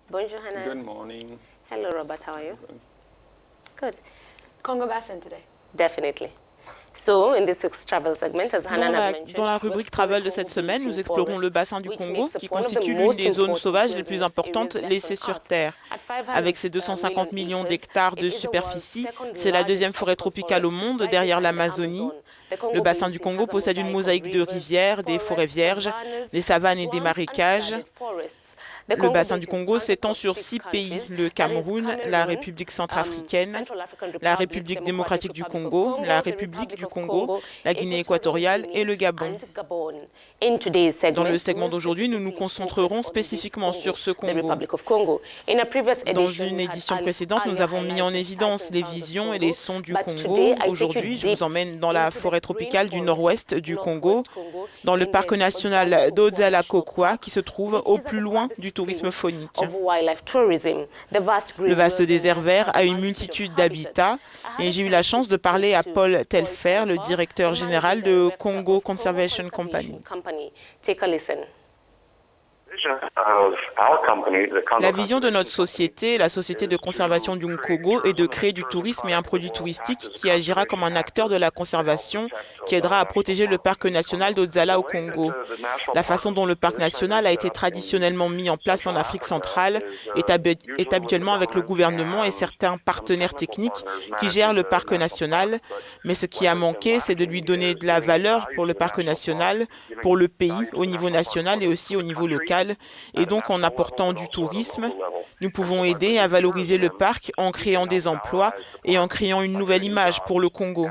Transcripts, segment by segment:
Bonjour, Hannah. Good morning. Hello, Robert. How are you? Good. Congo Basin today. Definitely. So, in this week's travel segment, as Hannah has mentioned, Dans la rubrique Travel de cette semaine, nous explorons le bassin du Congo, qui constitue l'une des zones sauvages les plus importantes laissées sur Terre. Avec ses 250 millions d'hectares de superficie, c'est la deuxième forêt tropicale au monde, derrière l'Amazonie. Le bassin du Congo possède une mosaïque de rivières, des forêts vierges, des savanes et des marécages. Le bassin du Congo s'étend sur 6 pays, le Cameroun, la République centrafricaine, la République démocratique du Congo, la République du Congo, la Guinée équatoriale et le Gabon. Dans le segment d'aujourd'hui, nous nous concentrerons spécifiquement sur ce Congo. Dans une édition précédente, nous avons mis en évidence les visions et les sons du Congo. Aujourd'hui, je vous emmène dans la forêt tropicale du nord-ouest du Congo, dans le parc national d'Odzala-Kokwa, qui se trouve au plus loin du tourisme faunique. Le vaste désert vert a une multitude d'habitats et j'ai eu la chance de parler à Paul Telfer, le directeur général de Congo Conservation Company. Take a listen. La vision de notre société, la société de conservation du Congo, est de créer du tourisme et un produit touristique qui agira comme un acteur de la conservation, qui aidera à protéger le parc national d'Odzala au Congo. La façon dont le parc national a été traditionnellement mis en place en Afrique centrale est habituellement avec le gouvernement et certains partenaires techniques qui gèrent le parc national, mais ce qui a manqué, c'est de lui donner de la valeur pour le parc national, pour le pays, au niveau national et aussi au niveau local. Et donc, en apportant du tourisme, nous pouvons aider à valoriser le parc en créant des emplois et en créant une nouvelle image pour le Congo.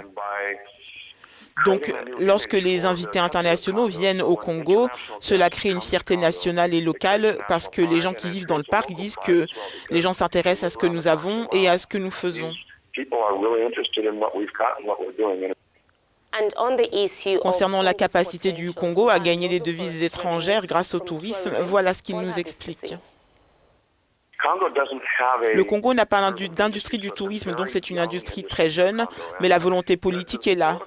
Donc, lorsque les invités internationaux viennent au Congo, cela crée une fierté nationale et locale parce que les gens qui vivent dans le parc disent que les gens s'intéressent à ce que nous avons et à ce que nous faisons. Concernant la capacité du Congo à gagner des devises étrangères grâce au tourisme, voilà ce qu'il nous explique. Le Congo n'a pas d'industrie du tourisme, donc c'est une industrie très jeune, mais la volonté politique est là.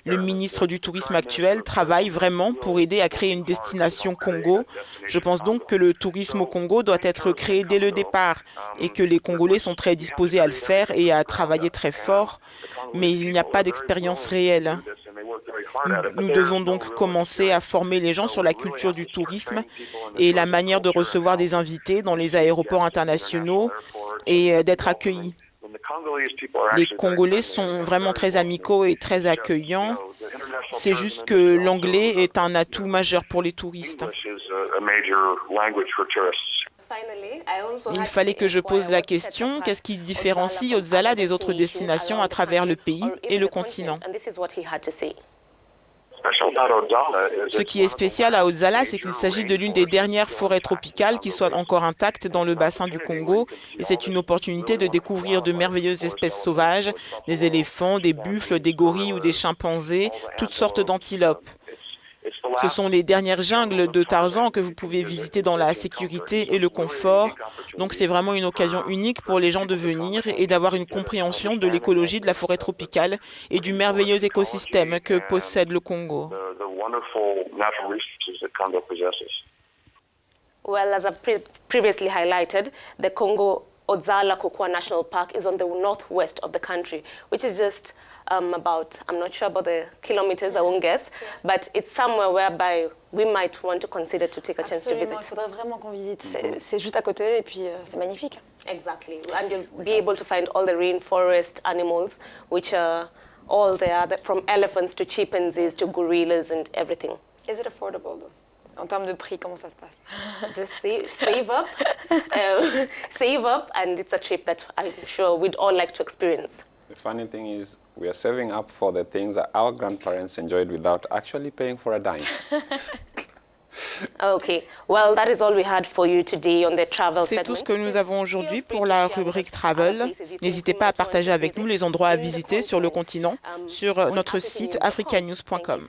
Le ministre du Tourisme actuel travaille vraiment pour aider à créer une destination Congo. Je pense donc que le tourisme au Congo doit être créé dès le départ et que les Congolais sont très disposés à le faire et à travailler très fort, mais il n'y a pas d'expérience réelle. Nous devons donc commencer à former les gens sur la culture du tourisme et la manière de recevoir des invités dans les aéroports internationaux et d'être accueillis. Les Congolais sont vraiment très amicaux et très accueillants. C'est juste que l'anglais est un atout majeur pour les touristes. Il fallait que je pose la question, qu'est-ce qui différencie Odzala des autres destinations à travers le pays et le continent? Ce qui est spécial à Odzala, c'est qu'il s'agit de l'une des dernières forêts tropicales qui soit encore intacte dans le bassin du Congo. Et c'est une opportunité de découvrir de merveilleuses espèces sauvages, des éléphants, des buffles, des gorilles ou des chimpanzés, toutes sortes d'antilopes. Ce sont les dernières jungles de Tarzan que vous pouvez visiter dans la sécurité et le confort. Donc c'est vraiment une occasion unique pour les gens de venir et d'avoir une compréhension de l'écologie de la forêt tropicale et du merveilleux écosystème que possède le Congo. Well, as I've previously highlighted, the Congo Odzala-Kokwa National Park is on the northwest of the country, which is just about, I'm not sure about the kilometers, I won't guess, but it's somewhere whereby we might want to consider to take a chance to visit. Il faudrait vraiment qu'on visite. C'est juste à côté et puis c'est magnifique. Exactly, and you'll be able to find all the rainforest animals, which are all there, from elephants to chimpanzees to gorillas and everything. Is it affordable though? En termes de prix, comment ça se passe? Just save up, save up, and it's a trip that I'm sure we'd all like to experience. The funny thing is, we are saving up for the things that our grandparents enjoyed without actually paying for a dime. Okay, well, that is all we had for you today on the travel segment. C'est tout ce que nous avons aujourd'hui pour la rubrique Travel. N'hésitez pas à partager avec nous les endroits à visiter sur le continent sur notre site africanews.com.